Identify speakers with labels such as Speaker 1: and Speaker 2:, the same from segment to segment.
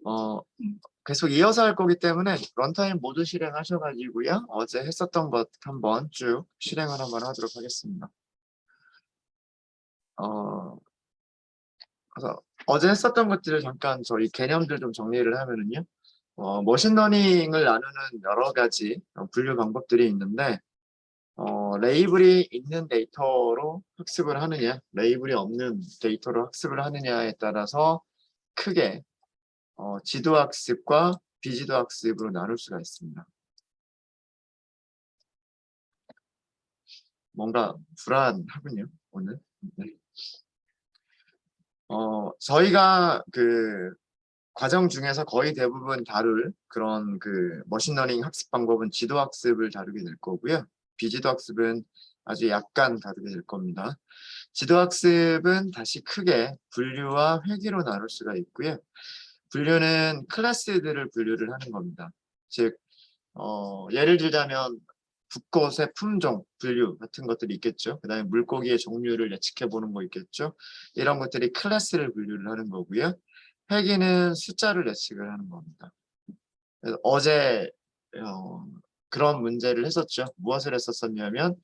Speaker 1: 어, 계속 이어서 할 거기 때문에 런타임 모두 실행하셔가지고요. 어제 했었던 것 한번 쭉 실행을 한번 하도록 하겠습니다. 그래서 어제 했었던 것들을 잠깐 저희 개념들 좀 정리를 하면은요. 머신러닝을 나누는 여러 가지 분류 방법들이 있는데, 레이블이 있는 데이터로 학습을 하느냐, 레이블이 없는 데이터로 학습을 하느냐에 따라서 크게 지도 학습과 비지도 학습으로 나눌 수가 있습니다. 뭔가 불안하군요, 오늘. 네. 저희가 그 과정 중에서 거의 대부분 다룰 그런 그 머신러닝 학습 방법은 지도 학습을 다루게 될 거고요. 비지도 학습은 아주 약간 다루게 될 겁니다. 지도 학습은 다시 크게 분류와 회귀로 나눌 수가 있고요. 분류는 클래스들을 분류를 하는 겁니다. 즉, 예를 들자면 붓꽃의 품종, 분류 같은 것들이 있겠죠. 그 다음에 물고기의 종류를 예측해 보는 거 있겠죠. 이런 것들이 클래스를 분류를 하는 거고요. 회귀는 숫자를 예측을 하는 겁니다. 그래서 어제 어, 그런 문제를 했었죠. 무엇을 했었냐면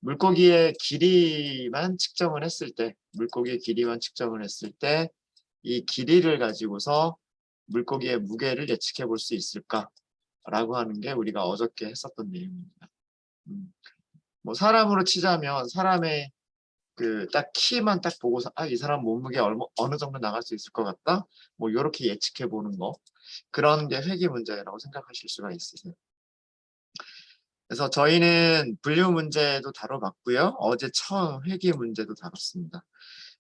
Speaker 1: 물고기의 길이만 측정을 했을 때, 물고기의 길이만 측정을 했을 때 이 길이를 가지고서 물고기의 무게를 예측해 볼 수 있을까라고 하는 게 우리가 어저께 했었던 내용입니다. 뭐 사람으로 치자면 사람의 그 딱 키만 딱 보고서 이 사람 몸무게 어느 정도 나갈 수 있을 것 같다. 뭐 이렇게 예측해 보는 거 그런 게 회귀 문제라고 생각하실 수가 있으세요. 그래서 저희는 분류 문제도 다뤄봤고요. 어제 처음 회귀 문제도 다뤘습니다.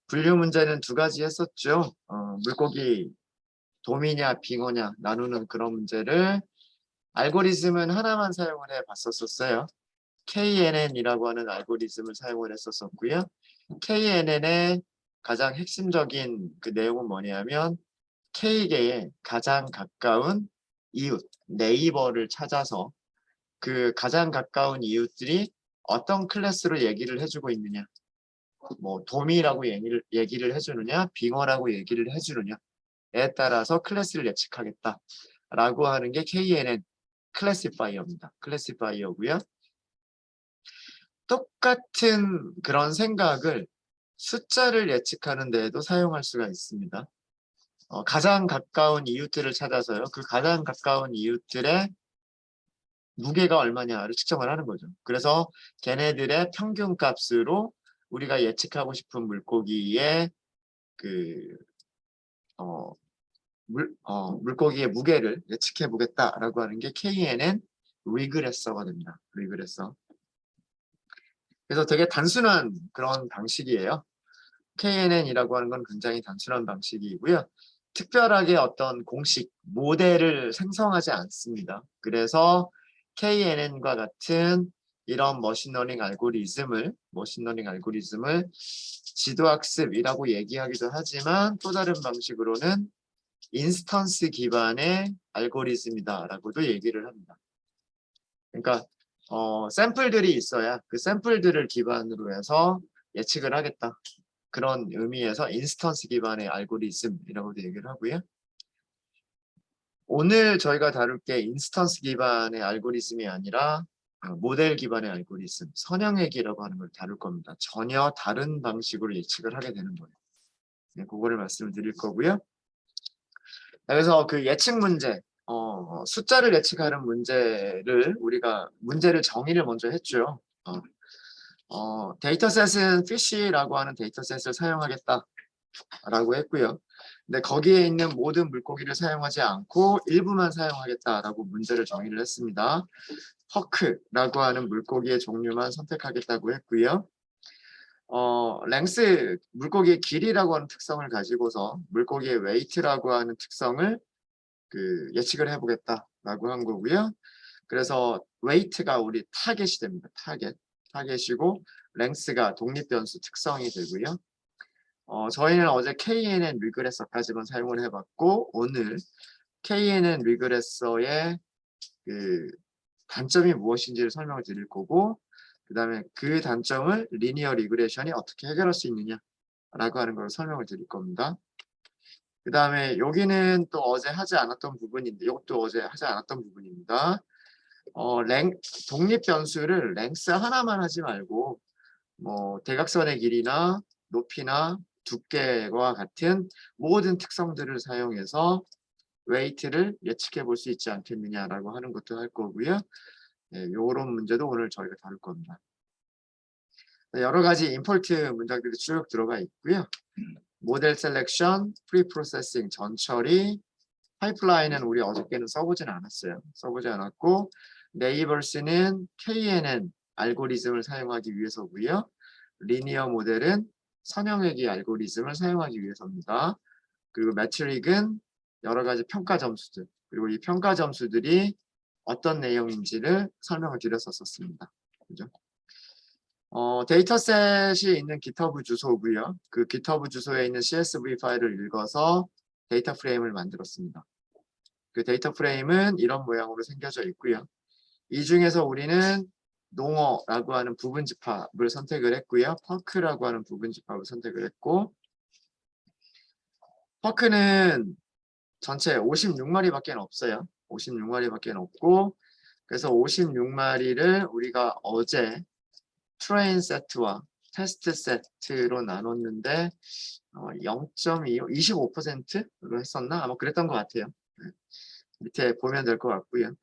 Speaker 1: 분류 문제는 두 가지 했었죠. 물고기 도미냐 빙어냐 나누는 그런 문제를 알고리즘은 하나만 사용을 해 봤었어요. KNN이라고 하는 알고리즘을 사용을 했었고요. KNN의 가장 핵심적인 그 내용은 뭐냐면 K개의 가장 가까운 이웃, 네이버를 찾아서 그 가장 가까운 이웃들이 어떤 클래스로 얘기를 해주고 있느냐, 뭐 도미라고 얘기를 해주느냐, 빙어라고 얘기를 해주느냐에 따라서 클래스를 예측하겠다라고 하는 게 KNN 클래시파이어입니다. 클래시파이어고요. 똑같은 그런 생각을 숫자를 예측하는 데에도 사용할 수가 있습니다. 가장 가까운 이웃들을 찾아서요. 그 가장 가까운 이웃들의 무게가 얼마냐를 측정을 하는 거죠. 그래서 걔네들의 평균 값으로 우리가 예측하고 싶은 물고기의 그 물고기의 무게를 예측해 보겠다라고 하는 게 KNN 리그레서가 됩니다. 리그레서. 그래서 되게 단순한 그런 방식이에요. KNN이라고 하는 건 굉장히 단순한 방식이고요. 특별하게 어떤 공식, 모델을 생성하지 않습니다. 그래서 KNN과 같은 이런 머신러닝 알고리즘을 지도학습이라고 얘기하기도 하지만 또 다른 방식으로는 인스턴스 기반의 알고리즘이다라고도 얘기를 합니다. 그러니까 샘플들이 있어야 그 샘플들을 기반으로 해서 예측을 하겠다. 그런 의미에서 인스턴스 기반의 알고리즘이라고도 얘기를 하고요. 오늘 저희가 다룰 게 인스턴스 기반의 알고리즘이 아니라 모델 기반의 알고리즘, 선형회귀라고 하는 걸 다룰 겁니다. 전혀 다른 방식으로 예측을 하게 되는 거예요. 네, 그거를 말씀을 드릴 거고요. 그래서 그 예측 문제, 숫자를 예측하는 문제를 우리가 문제를 정의를 먼저 했죠. 데이터셋은 fish라고 하는 데이터셋을 사용하겠다라고 했고요. 근데 거기에 있는 모든 물고기를 사용하지 않고 일부만 사용하겠다라고 문제를 정의를 했습니다. 허크라고 하는 물고기의 종류만 선택하겠다고 했고요. 랭스, 물고기의 길이라고 하는 특성을 가지고서 물고기의 웨이트라고 하는 특성을 그 예측을 해보겠다라고 한 거고요. 그래서 웨이트가 우리 타겟이 됩니다. 타겟이고 랭스가 독립변수 특성이 되고요. 저희는 어제 KNN 리그레서까지만 사용을 해봤고 오늘 KNN 리그레서의 그 단점이 무엇인지를 설명을 드릴 거고 그 다음에 그 단점을 리니어 리그레션이 어떻게 해결할 수 있느냐라고 하는 걸 설명을 드릴 겁니다. 그 다음에 여기는 또 어제 하지 않았던 부분인데, 이것도 어제 하지 않았던 부분입니다. 독립 변수를 랭스 하나만 하지 말고, 뭐, 대각선의 길이나 높이나 두께와 같은 모든 특성들을 사용해서 웨이트를 예측해 볼 수 있지 않겠느냐라고 하는 것도 할 거고요. 네, 이런 문제도 오늘 저희가 다룰 겁니다. 여러 가지 임포트 문장들이 쭉 들어가 있고요. 모델 셀렉션, 프리 프로세싱, 전처리, 파이프라인은 우리 어저께는 써보진 않았어요. 써보지 않았고, 네이버스는 KNN 알고리즘을 사용하기 위해서고요. 리니어 모델은 선형회귀 알고리즘을 사용하기 위해서입니다. 그리고 매트릭은 여러 가지 평가 점수들, 그리고 이 평가 점수들이 어떤 내용인지를 설명을 드렸었습니다. 그죠? 데이터셋이 있는 GitHub 주소고요. 그 GitHub 주소에 있는 CSV 파일을 읽어서 데이터 프레임을 만들었습니다. 그 데이터 프레임은 이런 모양으로 생겨져 있고요. 이 중에서 우리는 농어라고 하는 부분 집합을 선택을 했고요. 퍼크라고 하는 부분 집합을 선택을 했고, 퍼크는 전체 56마리밖에 없어요. 56마리밖에 없고, 그래서 56마리를 우리가 어제 트레인 세트와 테스트 세트로 나눴는데 0.25, 25%로 했었나? 아마 그랬던 것 같아요. 네. 밑에 보면 될 것 같고요.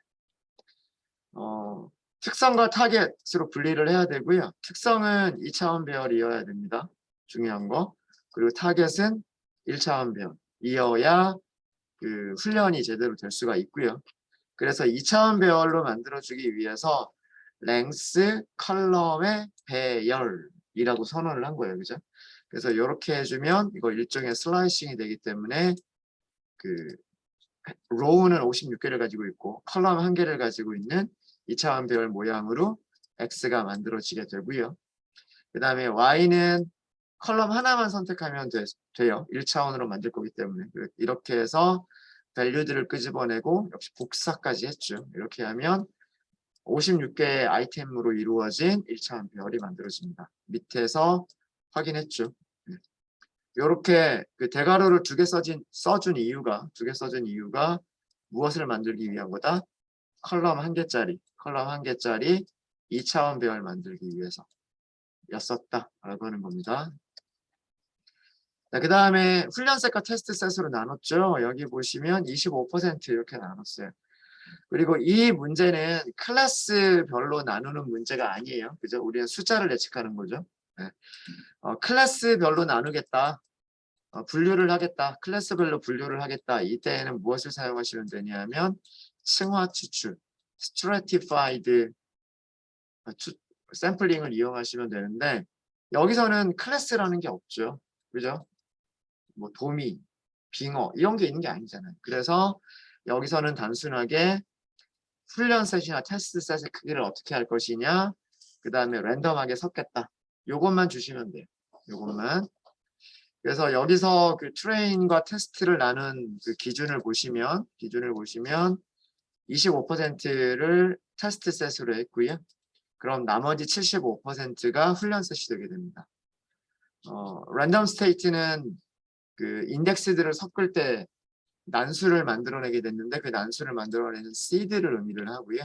Speaker 1: 특성과 타겟으로 분리를 해야 되고요. 특성은 2차원 배열이어야 됩니다. 중요한 거. 그리고 타겟은 1차원 배열이어야 그 훈련이 제대로 될 수가 있고요. 그래서 2차원 배열로 만들어주기 위해서 랭스 컬럼의 배열이라고 선언을 한 거예요. 그죠? 그래서 이렇게 해주면 이거 일종의 슬라이싱이 되기 때문에 그 로우는 56개를 가지고 있고 컬럼 1개를 가지고 있는 2차원 배열 모양으로 X가 만들어지게 되고요. 그 다음에 Y는 컬럼 하나만 선택하면 돼요. 1차원으로 만들 거기 때문에. 이렇게 해서 밸류들을 끄집어내고 역시 복사까지 했죠. 이렇게 하면 56개의 아이템으로 이루어진 1차원 배열이 만들어집니다. 밑에서 확인했죠. 이렇게 그 대괄호를 두 개 써준 이유가 무엇을 만들기 위한 거다? 컬럼 1개짜리 2차원 배열 만들기 위해서였었다라고 하는 겁니다. 그 다음에 훈련셋과 테스트셋으로 나눴죠. 여기 보시면 25% 이렇게 나눴어요. 그리고 이 문제는 클래스별로 나누는 문제가 아니에요. 그죠? 우리는 숫자를 예측하는 거죠. 네. 클래스별로 나누겠다. 분류를 하겠다. 클래스별로 분류를 하겠다. 이때에는 무엇을 사용하시면 되냐면 층화 추출, stratified 샘플링을 이용하시면 되는데 여기서는 클래스라는 게 없죠. 그죠? 뭐 도미, 빙어 이런 게 있는 게 아니잖아요. 그래서 여기서는 단순하게 훈련셋이나 테스트셋의 크기를 어떻게 할 것이냐, 그 다음에 랜덤하게 섞겠다. 요것만 주시면 돼요. 요것만. 그래서 여기서 그 트레인과 테스트를 나눈 그 기준을 보시면 25%를 테스트셋으로 했고요. 그럼 나머지 75%가 훈련셋이 되게 됩니다. 랜덤 스테이트는 그 인덱스들을 섞을 때 난수를 만들어내게 됐는데 그 난수를 만들어내는 시드를 의미를 하고요.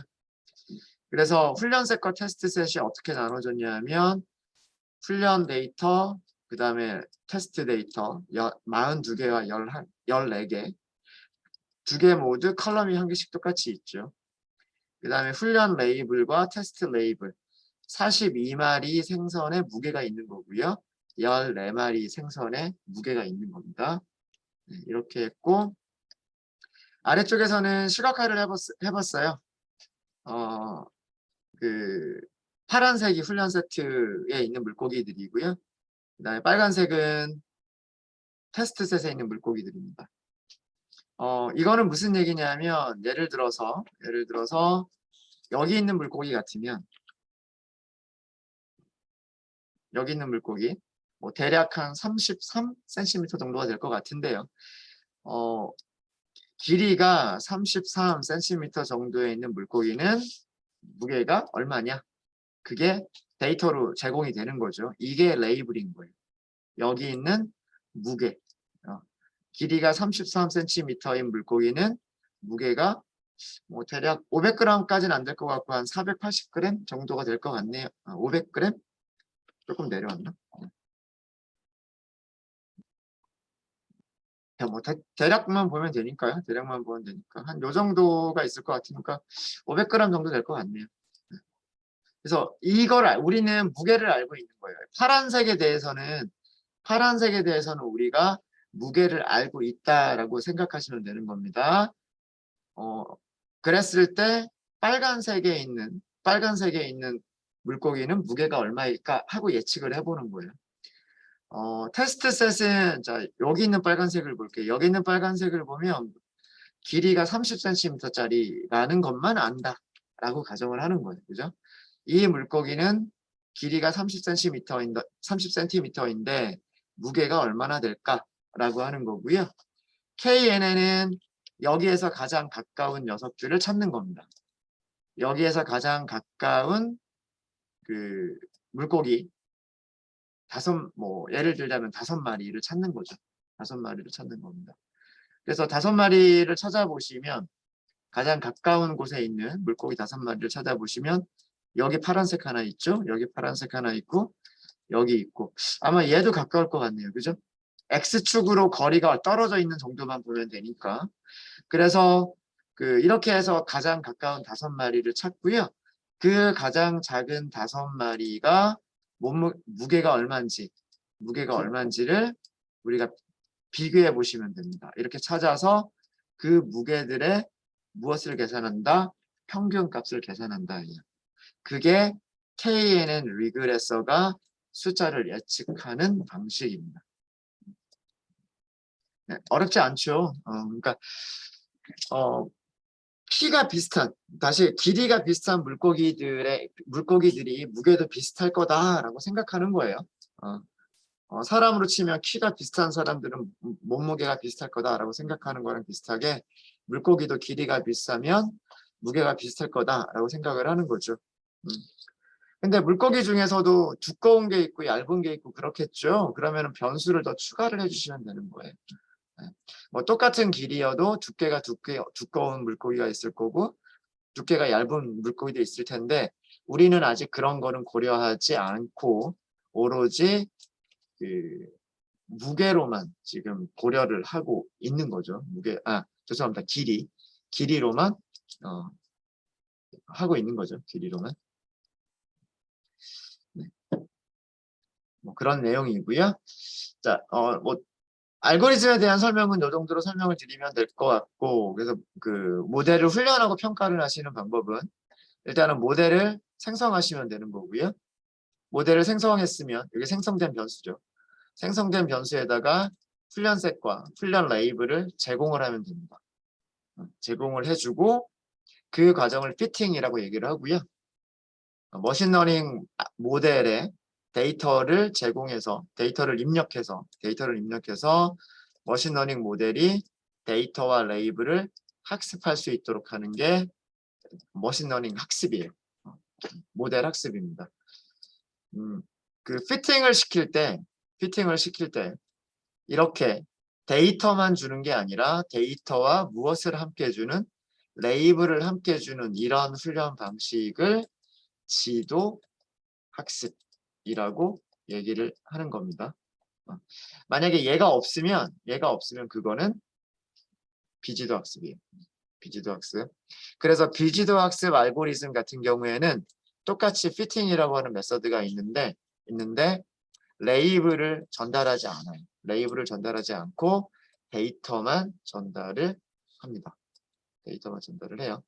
Speaker 1: 그래서 훈련셋과 테스트셋이 어떻게 나눠졌냐면 훈련 데이터, 그 다음에 테스트 데이터 42개와 14개 두 개 모두 컬럼이 한 개씩 똑같이 있죠. 그 다음에 훈련 레이블과 테스트 레이블 42마리 생선에 무게가 있는 거고요. 14마리 생선에 무게가 있는 겁니다. 네, 이렇게 했고 아래쪽에서는 시각화를 해봤어요. 그 파란색이 훈련 세트에 있는 물고기들이고요. 그 다음에 빨간색은 테스트셋에 있는 물고기들입니다. 이거는 무슨 얘기냐면 예를 들어서 여기 있는 물고기 같으면 여기 있는 물고기 뭐 대략 한 33cm 정도가 될 것 같은데요. 길이가 33cm 정도에 있는 물고기는 무게가 얼마냐? 그게 데이터로 제공이 되는 거죠. 이게 레이블인 거예요. 여기 있는 무게. 길이가 33cm인 물고기는 무게가 뭐 대략 500g까지는 안 될 것 같고 한 480g 정도가 될 것 같네요. 500g? 조금 내려왔나? 뭐 대략만 보면 되니까요. 대략만 보면 되니까 한 요 정도가 있을 것 같으니까 500g 정도 될 것 같네요. 그래서 우리는 무게를 알고 있는 거예요. 파란색에 대해서는 우리가 무게를 알고 있다라고 생각하시면 되는 겁니다. 그랬을 때 빨간색에 있는 물고기는 무게가 얼마일까 하고 예측을 해보는 거예요. 테스트 셋은 자 여기 있는 빨간색을 볼게요. 여기 있는 빨간색을 보면 길이가 30cm짜리라는 것만 안다라고 가정을 하는 거예요. 그죠? 이 물고기는 길이가 30cm인데 무게가 얼마나 될까라고 하는 거고요. KNN은 여기에서 가장 가까운 녀석들을 찾는 겁니다. 여기에서 가장 가까운 그 물고기 예를 들자면 5마리를 찾는 거죠. 5마리를 찾는 겁니다. 그래서 5마리를 찾아보시면 가장 가까운 곳에 있는 물고기 5마리를 찾아보시면 여기 파란색 하나 있죠? 여기 파란색 하나 있고 여기 있고 아마 얘도 가까울 것 같네요. 그죠? X축으로 거리가 떨어져 있는 정도만 보면 되니까 그래서 이렇게 해서 가장 가까운 5마리를 찾고요. 그 가장 작은 5마리가 무게가 얼마인지를 우리가 비교해 보시면 됩니다. 이렇게 찾아서 그 무게들의 무엇을 계산한다? 평균값을 계산한다. 그게 KNN 리그레서가 숫자를 예측하는 방식입니다. 네, 어렵지 않죠. 그러니까 길이가 비슷한 물고기들이 무게도 비슷할 거다라고 생각하는 거예요. 사람으로 치면 키가 비슷한 사람들은 몸무게가 비슷할 거다라고 생각하는 거랑 비슷하게 물고기도 길이가 비슷하면 무게가 비슷할 거다라고 생각을 하는 거죠. 근데 물고기 중에서도 두꺼운 게 있고 얇은 게 있고 그렇겠죠. 그러면 변수를 더 추가를 해주시면 되는 거예요. 뭐 똑같은 길이여도 두께가 두꺼운 물고기가 있을 거고 두께가 얇은 물고기도 있을 텐데 우리는 아직 그런 거는 고려하지 않고 오로지 무게로만 지금 고려를 하고 있는 거죠. 죄송합니다. 길이로만 하고 있는 거죠. 길이로만. 네. 뭐 그런 내용이고요. 자, 뭐 알고리즘에 대한 설명은 이 정도로 설명을 드리면 될 것 같고 그래서 모델을 훈련하고 평가를 하시는 방법은 일단은 모델을 생성하시면 되는 거고요. 모델을 생성했으면 이게 생성된 변수죠. 생성된 변수에다가 훈련셋과 훈련 레이블을 제공을 하면 됩니다. 제공을 해주고 그 과정을 피팅이라고 얘기를 하고요. 머신러닝 모델에 데이터를 입력해서 머신러닝 모델이 데이터와 레이블을 학습할 수 있도록 하는 게 머신러닝 학습이에요. 모델 학습입니다. 피팅을 시킬 때 이렇게 데이터만 주는 게 아니라 데이터와 무엇을 함께 주는 레이블을 함께 주는 이런 훈련 방식을 지도 학습이라고 얘기를 하는 겁니다. 만약에 얘가 없으면 그거는 비지도 학습이에요. 비지도 학습. 그래서 비지도 학습 알고리즘 같은 경우에는 똑같이 피팅이라고 하는 메서드가 있는데 레이블을 전달하지 않아요. 레이블을 전달하지 않고 데이터만 전달을 합니다. 데이터만 전달을 해요.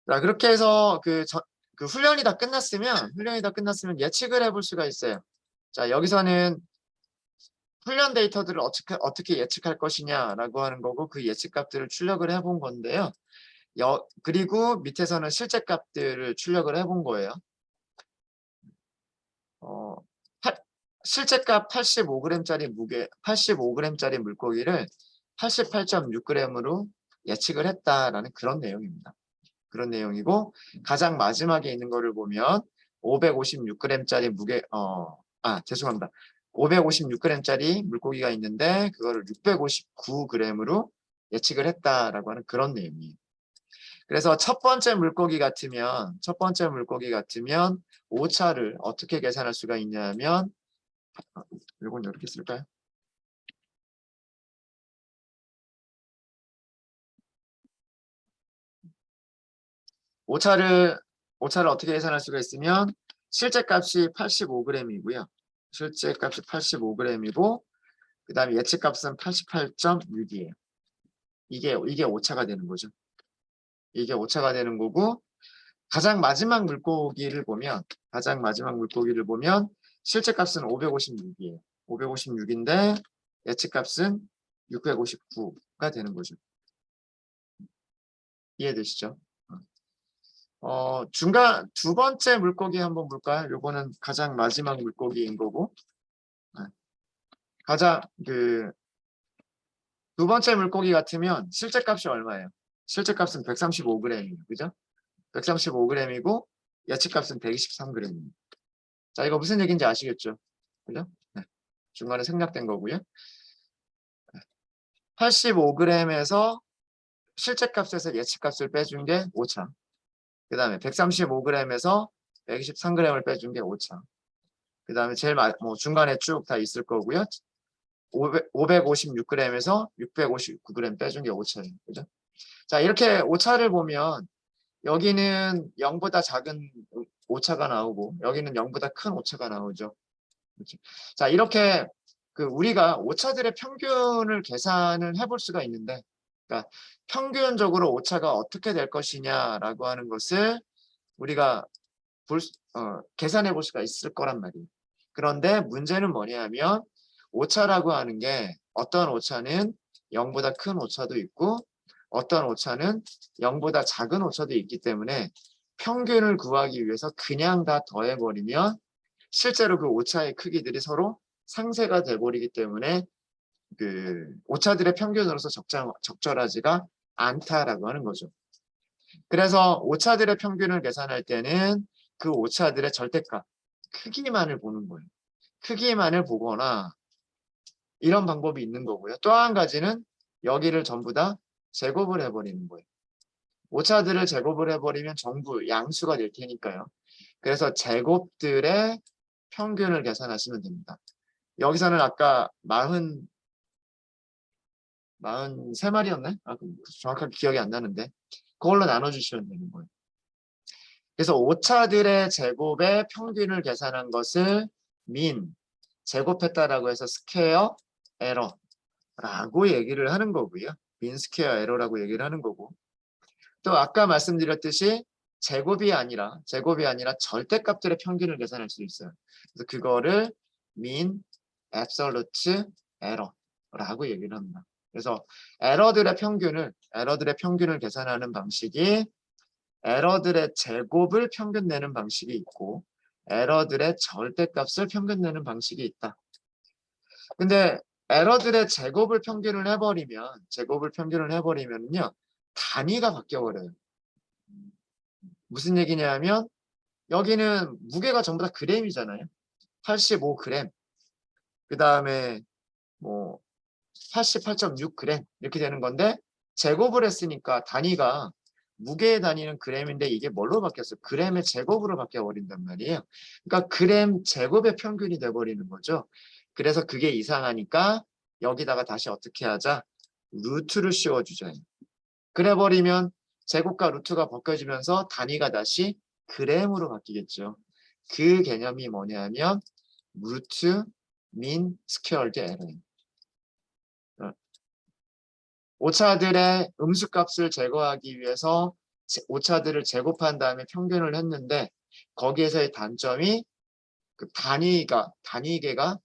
Speaker 1: 자, 그렇게 해서 훈련이 다 끝났으면 예측을 해볼 수가 있어요. 자, 여기서는 훈련 데이터들을 어떻게 예측할 것이냐라고 하는 거고 그 예측값들을 출력을 해본 건데요. 그리고 밑에서는 실제 값들을 출력을 해본 거예요. 실제값 85g짜리 물고기를 88.6g으로 예측을 했다라는 그런 내용입니다. 그런 내용이고 가장 마지막에 있는 거를 보면 556g짜리 죄송합니다. 556g짜리 물고기가 있는데 그거를 659g으로 예측을 했다라고 하는 그런 내용이에요. 그래서 첫 번째 물고기 같으면 오차를 어떻게 계산할 수가 있냐면 이건 이렇게 쓸까요? 오차를 어떻게 계산할 수가 있으면 실제 값이 85g이고요. 실제 값이 85g이고 그다음에 예측 값은 88.6이에요. 이게 오차가 되는 거죠. 이게 오차가 되는 거고 가장 마지막 물고기를 보면 실제 값은 556이에요. 556인데 예측 값은 659가 되는 거죠. 이해되시죠? 중간 두 번째 물고기 한번 볼까요? 요거는 가장 마지막 물고기인 거고 네. 가장 두 번째 물고기 같으면 실제 값이 얼마예요? 실제 값은 135g이에요. 그죠? 135g이고 예측 값은 123g입니다. 자, 이거 무슨 얘기인지 아시겠죠? 그죠? 네. 중간에 생략된 거고요. 85g에서 실제 값에서 예측 값을 빼준 게 오차. 그 다음에 135g에서 123g을 빼준 게 오차. 그 다음에 제일 중간에 쭉 다 있을 거고요. 556g에서 659g 빼준 게 오차예요. 그죠? 자, 이렇게 오차를 보면 여기는 0보다 작은 오차가 나오고 여기는 0보다 큰 오차가 나오죠. 그렇죠? 자, 이렇게 우리가 오차들의 평균을 계산을 해볼 수가 있는데 그러니까 평균적으로 오차가 어떻게 될 것이냐라고 하는 것을 우리가 계산해 볼 수가 있을 거란 말이에요. 그런데 문제는 뭐냐면 오차라고 하는 게 어떤 오차는 0보다 큰 오차도 있고 어떤 오차는 0보다 작은 오차도 있기 때문에 평균을 구하기 위해서 그냥 다 더해버리면 실제로 그 오차의 크기들이 서로 상쇄가 돼버리기 때문에 오차들의 평균으로서 적절하지가 않다라고 하는 거죠. 그래서 오차들의 평균을 계산할 때는 그 오차들의 절대값, 크기만을 보는 거예요. 크기만을 보거나 이런 방법이 있는 거고요. 또 한 가지는 여기를 전부 다 제곱을 해버리는 거예요. 오차들을 제곱을 해버리면 전부 양수가 될 테니까요. 그래서 제곱들의 평균을 계산하시면 됩니다. 여기서는 아까 43마리였네? 정확하게 기억이 안 나는데 그걸로 나눠주시면 되는 거예요. 그래서 오차들의 제곱의 평균을 계산한 것을 민, 제곱했다라고 해서 스퀘어 에러라고 얘기를 하는 거고요. 민 스퀘어 에러라고 얘기를 하는 거고 또 아까 말씀드렸듯이 제곱이 아니라 절대값들의 평균을 계산할 수 있어요. 그래서 그거를 mean absolute error라고 얘기를 합니다. 그래서 에러들의 평균을 계산하는 방식이 에러들의 제곱을 평균 내는 방식이 있고 에러들의 절대값을 평균 내는 방식이 있다. 근데 에러들의 제곱을 평균을 해버리면요 단위가 바뀌어버려요. 무슨 얘기냐면 여기는 무게가 전부 다 그램이잖아요. 85g. 그 다음에 뭐 88.6g 이렇게 되는 건데 제곱을 했으니까 단위가 무게의 단위는 그램인데 이게 뭘로 바뀌었어요? 그램의 제곱으로 바뀌어버린단 말이에요. 그러니까 그램 제곱의 평균이 돼버리는 거죠. 그래서 그게 이상하니까 여기다가 다시 어떻게 하자? 루트를 씌워주자. 그래버리면 제곱과 루트가 벗겨지면서 단위가 다시 그램으로 바뀌겠죠. 그 개념이 뭐냐면 루트 민 스퀘어드 에러예요. 오차들의 음수값을 제거하기 위해서 오차들을 제곱한 다음에 평균을 했는데 거기에서의 단점이 단위계가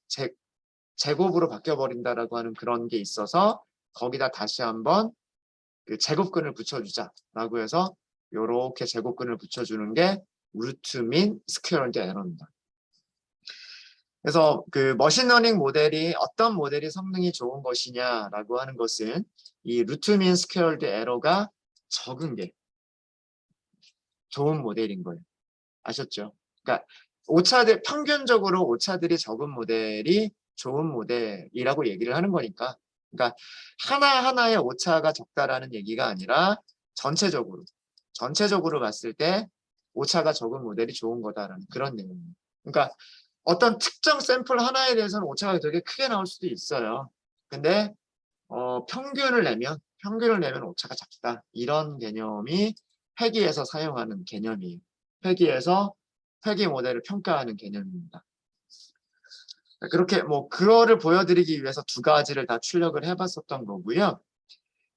Speaker 1: 제곱으로 바뀌어버린다라고 하는 그런 게 있어서 거기다 다시 한번 제곱근을 붙여주자라고 해서 이렇게 제곱근을 붙여주는 게 루트 민 스퀘어드 에러입니다. 그래서 머신러닝 모델이 어떤 모델이 성능이 좋은 것이냐라고 하는 것은 이 루트 민 스퀘어드 에러가 적은 게 좋은 모델인 거예요. 아셨죠? 그러니까 오차들 평균적으로 오차들이 적은 모델이 좋은 모델이라고 얘기를 하는 거니까. 그러니까 하나하나의 오차가 적다라는 얘기가 아니라 전체적으로 봤을 때 오차가 적은 모델이 좋은 거다라는 그런 내용입니다. 그러니까 어떤 특정 샘플 하나에 대해서는 오차가 되게 크게 나올 수도 있어요. 근데 평균을 내면 오차가 작다. 이런 개념이 회계에서 사용하는 개념이에요. 회계 모델을 평가하는 개념입니다. 그렇게 뭐 그거를 보여드리기 위해서 두 가지를 다 출력을 해봤었던 거고요.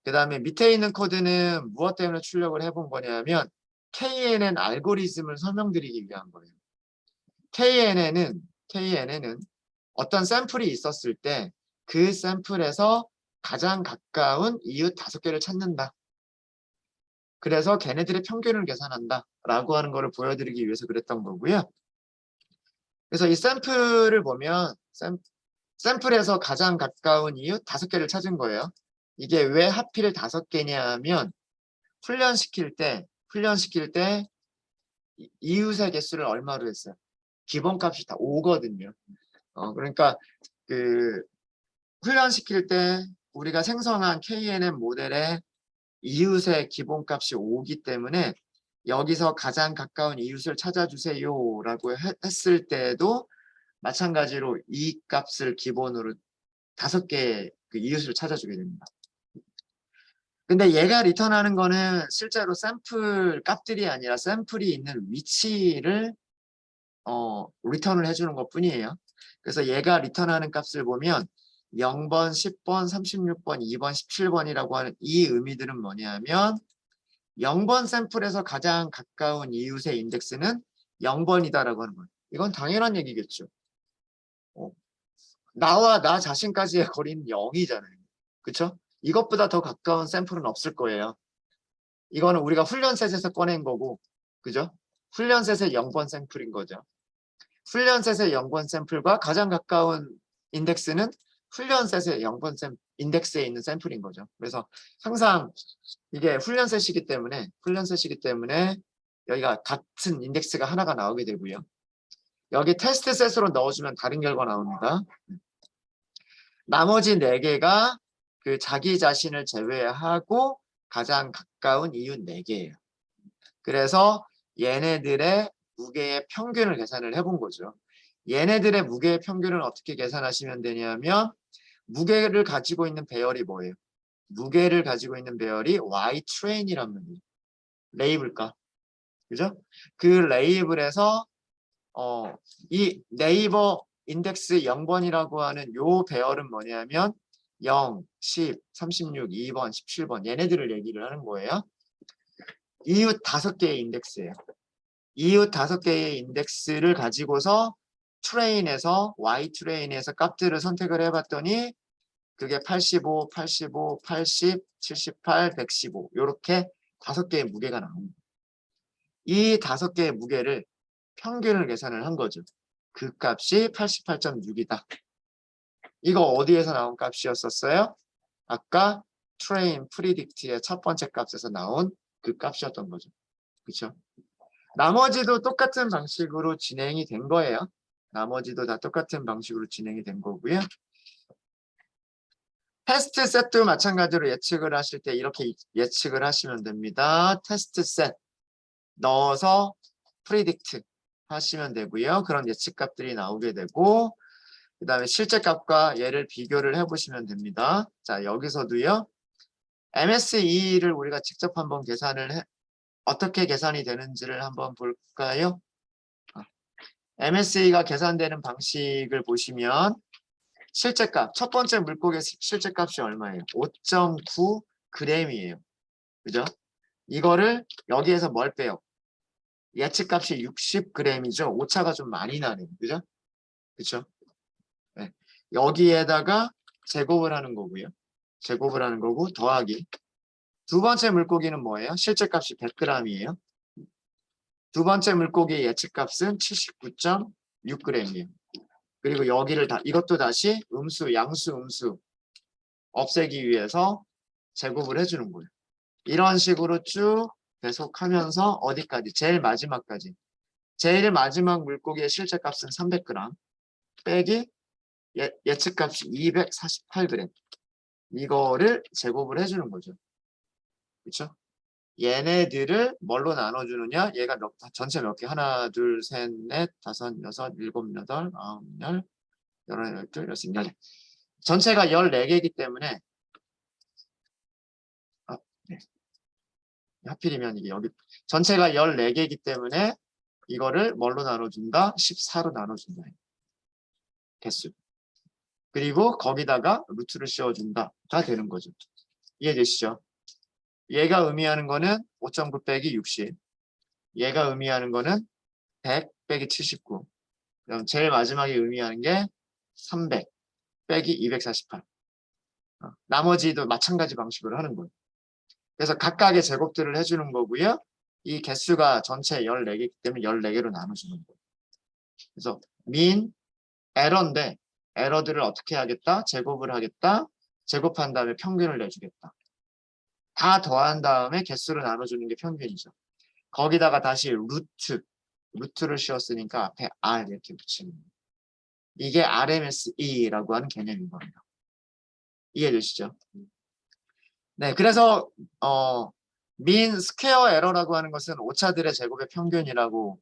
Speaker 1: 그 다음에 밑에 있는 코드는 무엇 때문에 출력을 해본 거냐면 KNN 알고리즘을 설명드리기 위한 거예요. KNN은 어떤 샘플이 있었을 때 그 샘플에서 가장 가까운 이웃 5개를 찾는다. 그래서 걔네들의 평균을 계산한다 라고 하는 거를 보여드리기 위해서 그랬던 거고요. 그래서 이 샘플을 보면 샘플에서 가장 가까운 이웃 5개를 찾은 거예요. 이게 왜 하필 5개냐 하면 훈련시킬 때 이웃의 개수를 얼마로 했어요? 기본값이 다 5거든요. 그러니까 그 훈련시킬 때 우리가 생성한 KNN 모델의 이웃의 기본값이 5기 때문에 여기서 가장 가까운 이웃을 찾아주세요 라고 했을 때도 마찬가지로 이 값을 기본으로 5개의 그 이웃을 찾아주게 됩니다. 근데 얘가 리턴하는 거는 실제로 샘플 값들이 아니라 샘플이 있는 위치를 리턴을 해주는 것 뿐이에요. 그래서 얘가 리턴하는 값을 보면 0번, 10번, 36번, 2번, 17번이라고 하는 이 의미들은 뭐냐면 0번 샘플에서 가장 가까운 이웃의 인덱스는 0번이다라고 하는 거예요. 이건 당연한 얘기겠죠. 나와 나 자신까지의 거리는 0이잖아요. 그쵸? 이것보다 더 가까운 샘플은 없을 거예요. 이거는 우리가 훈련셋에서 꺼낸 거고, 그죠? 훈련셋의 0번 샘플인 거죠. 훈련셋의 0번 샘플과 가장 가까운 인덱스는 훈련셋의 0번 인덱스에 있는 샘플인 거죠. 그래서 항상 이게 훈련셋이기 때문에 여기가 같은 인덱스가 하나가 나오게 되고요. 여기 테스트 셋으로 넣어주면 다른 결과 나옵니다. 나머지 4개가 그 자기 자신을 제외하고 가장 가까운 이웃 4개예요. 그래서 얘네들의 무게의 평균을 계산을 해본 거죠. 얘네들의 무게의 평균을 어떻게 계산하시면 되냐면 무게를 가지고 있는 배열이 뭐예요? 무게를 가지고 있는 배열이 Ytrain이란 말이에요. 레이블가. 그죠? 그 레이블에서 이 네이버 인덱스 0번이라고 하는 요 배열은 뭐냐면 0, 10, 36, 2번, 17번 얘네들을 얘기를 하는 거예요. 이웃 5개의 인덱스예요. 이웃 5개의 인덱스를 가지고서 Y 트레인에서 값들을 선택을 해봤더니 그게 85, 85, 80, 78, 115 이렇게 5개의 무게가 나옵니다. 이 5개의 무게를 평균을 계산을 한 거죠. 그 값이 88.6이다. 이거 어디에서 나온 값이었었어요? 아까 트레인 프리딕트의 첫 번째 값에서 나온 그 값이었던 거죠. 그렇죠? 나머지도 똑같은 방식으로 진행이 된 거예요. 나머지도 다 똑같은 방식으로 진행이 된 거고요. 테스트 셋도 마찬가지로 예측을 하실 때 이렇게 예측을 하시면 됩니다. 테스트 셋 넣어서 프리딕트 하시면 되고요. 그런 예측 값들이 나오게 되고 그 다음에 실제 값과 얘를 비교를 해보시면 됩니다. 자, 여기서도요. MSE를 우리가 직접 한번 어떻게 계산이 되는지를 한번 볼까요? MSE가 계산되는 방식을 보시면 실제값, 첫 번째 물고기의 실제값이 얼마예요? 5.9g이에요. 그죠? 이거를 여기에서 뭘 빼요? 예측값이 60g이죠. 오차가 좀 많이 나네요. 그죠? 그죠? 네. 여기에다가 제곱을 하는 거고요. 제곱을 하는 거고 더하기. 두 번째 물고기는 뭐예요? 실제값이 100g이에요. 두 번째 물고기의 예측값은 79.6g이에요. 그리고 여기를 이것도 다시 양수, 음수 없애기 위해서 제곱을 해주는 거예요. 이런 식으로 쭉 계속하면서 어디까지? 제일 마지막까지. 제일 마지막 물고기의 실제 값은 300g 빼기 예측값이 248g. 이거를 제곱을 해주는 거죠. 그렇죠? 얘네들을 뭘로 나눠주느냐? 얘가 전체 몇 개? 하나, 둘, 셋, 넷, 다섯, 여섯, 일곱, 여덟, 아홉, 열, 열한, 열둘, 열셋, 열넷. 전체가 14개이기 때문에 네. 하필이면 이게 여기 전체가 14개이기 때문에 이거를 뭘로 나눠준다? 14로 나눠준다. 개수. 그리고 거기다가 루트를 씌워준다가 되는 거죠. 이해되시죠? 얘가 의미하는 거는 5.9 빼기 60. 얘가 의미하는 거는 100 빼기 79. 그럼 제일 마지막에 의미하는 게 300 빼기 248. 나머지도 마찬가지 방식으로 하는 거예요. 그래서 각각의 제곱들을 해주는 거고요. 이 개수가 전체 14개이기 때문에 14개로 나눠주는 거예요. 그래서 min, 에러인데 에러들을 어떻게 하겠다? 제곱을 하겠다. 제곱한 다음에 평균을 내주겠다. 다 더한 다음에 개수를 나눠주는 게 평균이죠. 거기다가 다시 루트를 씌웠으니까 앞에 R 이렇게 붙이는 거예요. 이게 RMSE라고 하는 개념인 겁니다. 이해되시죠? 네, 그래서 mean square error라고 하는 것은 오차들의 제곱의 평균이라고.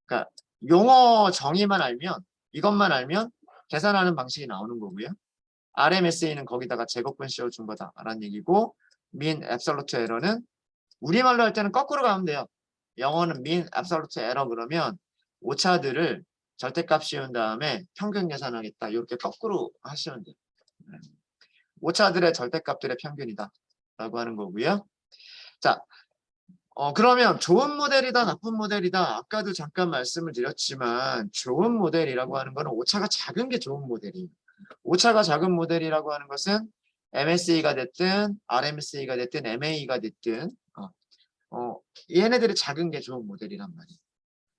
Speaker 1: 그러니까 용어 정의만 알면 이것만 알면 계산하는 방식이 나오는 거고요. RMSE는 거기다가 제곱분 씌워준 거다라는 얘기고, mean absolute error는 우리말로 할 때는 거꾸로 가면 돼요. 영어는 mean absolute error 그러면 오차들을 절대값 씌운 다음에 평균 계산하겠다. 이렇게 거꾸로 하시면 돼요. 오차들의 절대값들의 평균이다 라고 하는 거고요. 자, 그러면 좋은 모델이다 나쁜 모델이다, 아까도 잠깐 말씀을 드렸지만 좋은 모델이라고 하는 거는 오차가 작은 게 좋은 모델이에요. 오차가 작은 모델이라고 하는 것은 MSE가 됐든 RMSE가 됐든 MAE가 됐든 얘네들이 작은 게 좋은 모델이란 말이에요.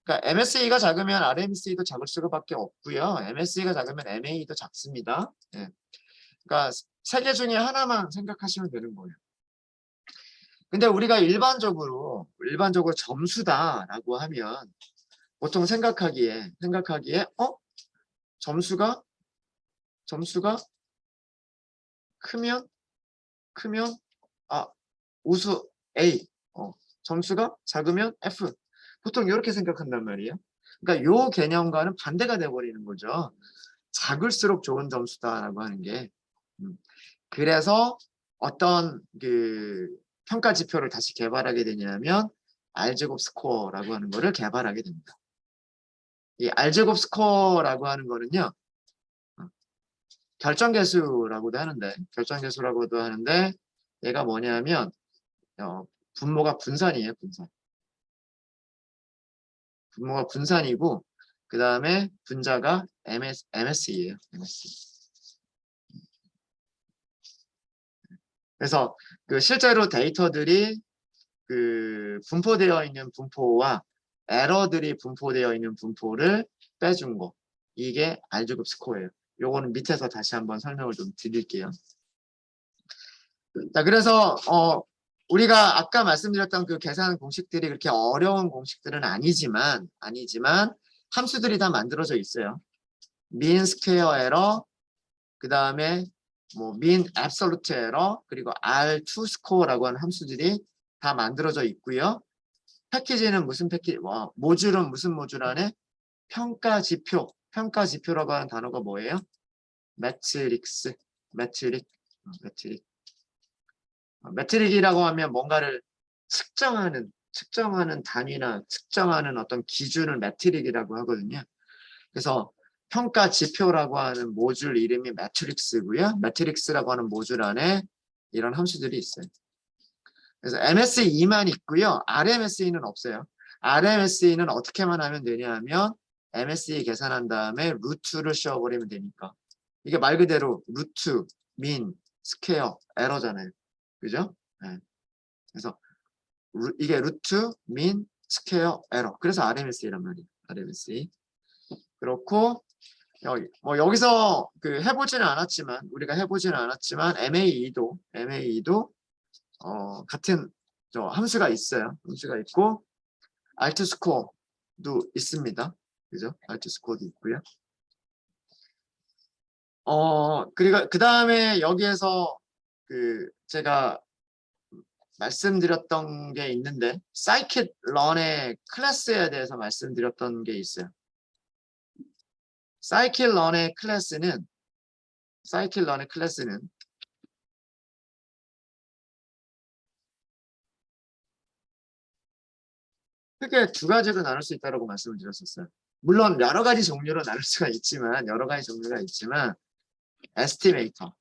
Speaker 1: 그러니까 MSE가 작으면 RMSE도 작을 수밖에 없고요. MSE가 작으면 MAE도 작습니다. 예. 그러니까 세 개 중에 하나만 생각하시면 되는 거예요. 근데 우리가 일반적으로 점수다라고 하면 보통 생각하기에 점수가 크면 우수 A, 점수가 작으면 F. 보통 이렇게 생각한단 말이에요. 그러니까 요 개념과는 반대가 돼버리는 거죠. 작을수록 좋은 점수다라고 하는 게. 그래서 어떤 그 평가 지표를 다시 개발하게 되냐면 R제곱 스코어라고 하는 거를 개발하게 됩니다. 이 R제곱 스코어라고 하는 거는요, 결정계수라고도 하는데 얘가 뭐냐면 분모가 분산이에요. 분모가 분산이고 그 다음에 분자가 MSE예요. MSE. 그래서 그 실제로 데이터들이 그 분포되어 있는 분포와 에러들이 분포되어 있는 분포를 빼준 거, 이게 R제곱 스코어예요. 요거는 밑에서 다시 한번 설명을 좀 드릴게요. 자, 그래서 우리가 아까 말씀드렸던 그 계산 공식들이 그렇게 어려운 공식들은 아니지만 함수들이 다 만들어져 있어요. mean square error, 그 다음에 뭐 mean absolute error, 그리고 R2 score라고 하는 함수들이 다 만들어져 있고요. 패키지는 무슨 패키지? 모듈은 무슨 모듈 안에? 평가 지표라고 하는 단어가 뭐예요? 매트릭이라고 하면 뭔가를 측정하는 단위나 측정하는 어떤 기준을 매트릭이라고 하거든요. 그래서 평가 지표라고 하는 모듈 이름이 매트릭스고요. 매트릭스라고 하는 모듈 안에 이런 함수들이 있어요. 그래서 MSE만 있고요. RMSE는 없어요. RMSE는 어떻게만 하면 되냐 하면 MSE 계산한 다음에 루트를 씌워버리면 되니까. 이게 말 그대로 루트, 민, 스퀘어, 에러잖아요. 그죠? 네. 그래서 이게 루트, 민, 스퀘어, 에러. 그래서 RMSE란 말이에요. RMSE. 그렇고 여기서 우리가 해보지는 않았지만 MAE도 같은 함수가 있어요. 함수가 있고 알트 스코어, 있습니다. 그죠? 알트 스코어도 있고요. 그리고 그 다음에 여기에서 제가 말씀드렸던 게 있는데, 사이킷런의 클래스에 대해서 말씀드렸던 게 있어요. 사이킷런의 클래스는 크게 두 가지로 나눌 수 있다고 말씀을 드렸었어요. 물론 여러 가지 종류로 나눌 수가 있지만, 여러 가지 종류가 있지만, 에스티메이터와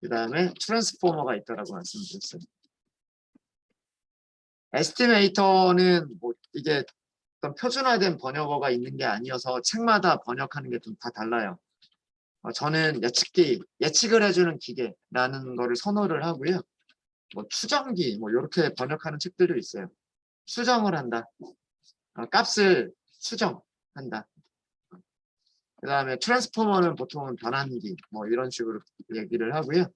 Speaker 1: 그 다음에 트랜스포머가 있다라고 말씀드렸어요. 에스티메이터는 뭐 이게 어떤 표준화된 번역어가 있는 게 아니어서 책마다 번역하는 게 좀 다 달라요. 저는 예측을 해주는 기계라는 거를 선호를 하고요. 뭐 추정기, 뭐 이렇게 번역하는 책들도 있어요. 수정을 한다. 값을 수정한다. 그 다음에 트랜스포머는 보통은 변환기, 뭐 이런 식으로 얘기를 하고요.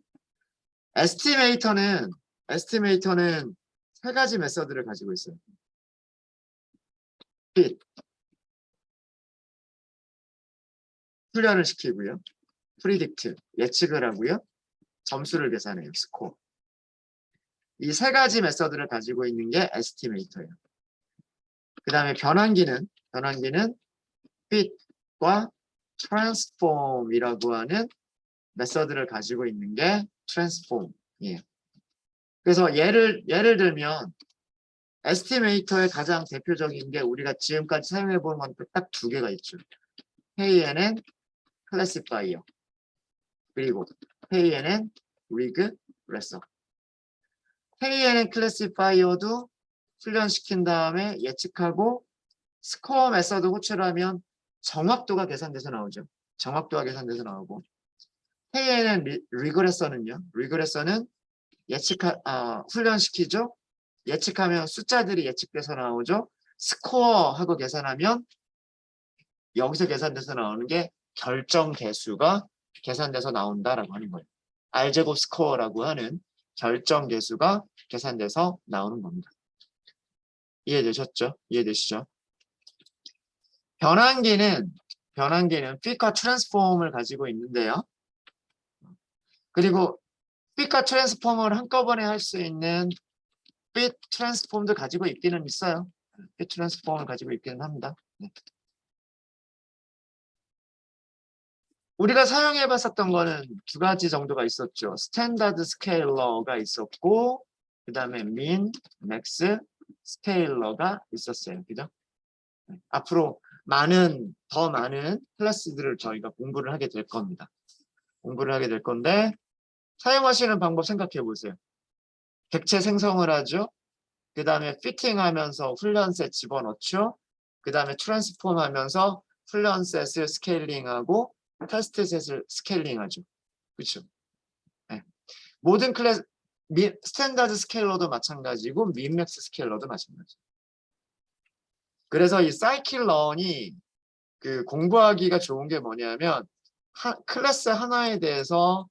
Speaker 1: 에스티메이터는 세 가지 메서드를 가지고 있어요. fit, 훈련을 시키고요. predict, 예측을 하고요. 점수를 계산해요. 스코어. 이 세 가지 메서드를 가지고 있는 게 에스티메이터예요. 그 다음에 변환기는 fit과 transform이라고 하는 메서드를 가지고 있는 게 transform이에요. 그래서 예를 들면 에스티메이터의 가장 대표적인 게 우리가 지금까지 사용해 본 건 딱 두 개가 있죠. KNN 클래시파이어, 그리고 KNN 리그레서. KNN 클래시파이어도 훈련시킨 다음에 예측하고 스코어 메서드 호출을 하면 정확도가 계산돼서 나오죠. 정확도가 계산돼서 나오고, KNN 리그레서는요. 리그레서는 훈련시키죠. 예측하면 숫자들이 예측돼서 나오죠. 스코어하고 계산하면 여기서 계산돼서 나오는 게 결정 개수가 계산돼서 나온다라고 하는 거예요. R제곱 스코어라고 하는 결정 개수가 계산돼서 나오는 겁니다. 이해되셨죠? 이해되시죠? 변환기는 fit과 transform을 가지고 있는데요. 그리고 fit과 transform을 한꺼번에 할 수 있는 fit transform도 가지고 있기는 있어요. fit transform을 가지고 있기는 합니다. 네. 우리가 사용해 봤었던 거는 두 가지 정도가 있었죠. 스탠다드 스케일러가 있었고, 그 다음에 min, max 스케일러가 있었어요. 그죠? 네. 앞으로 더 많은 클래스들을 저희가 공부를 하게 될 겁니다. 공부를 하게 될 건데, 사용하시는 방법 생각해 보세요. 객체 생성을 하죠. 그 다음에 피팅하면서 훈련셋 집어넣죠. 그 다음에 트랜스폼 하면서 훈련셋을 스케일링하고 테스트셋을 스케일링하죠. 그렇죠? 네. 모든 클래스 스탠다드 스케일러도 마찬가지고 민맥스 스케일러도 마찬가지. 그래서 이 사이클런이 공부하기가 좋은 게 뭐냐면 클래스 하나에 대해서